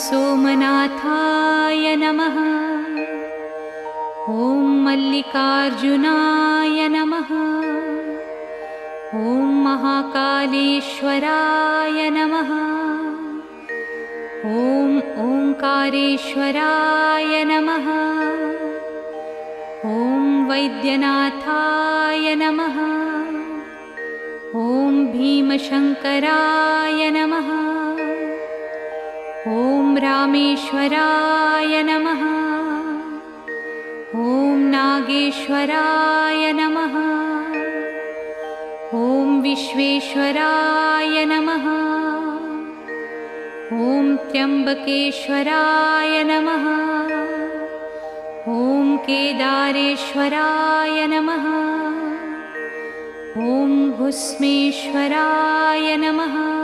सोमनाथाय नमः। ॐ मल्लिकार्जुनाय नमः। ॐ महाकालेश्वराय नमः। ॐ ओंकारेश्वराय नमः। ॐ वैद्यनाथाय नमः। ॐ भीमशंकराय नमः। ॐ रामेश्वराय नमः। ॐ नागेश्वराय नमः। ॐ विश्वेश्वराय नमः। ॐ त्र्यंबकेश्वराय नमः। ॐ केदारेश्वराय नमः। ॐ भुस्मेश्वराय नमः।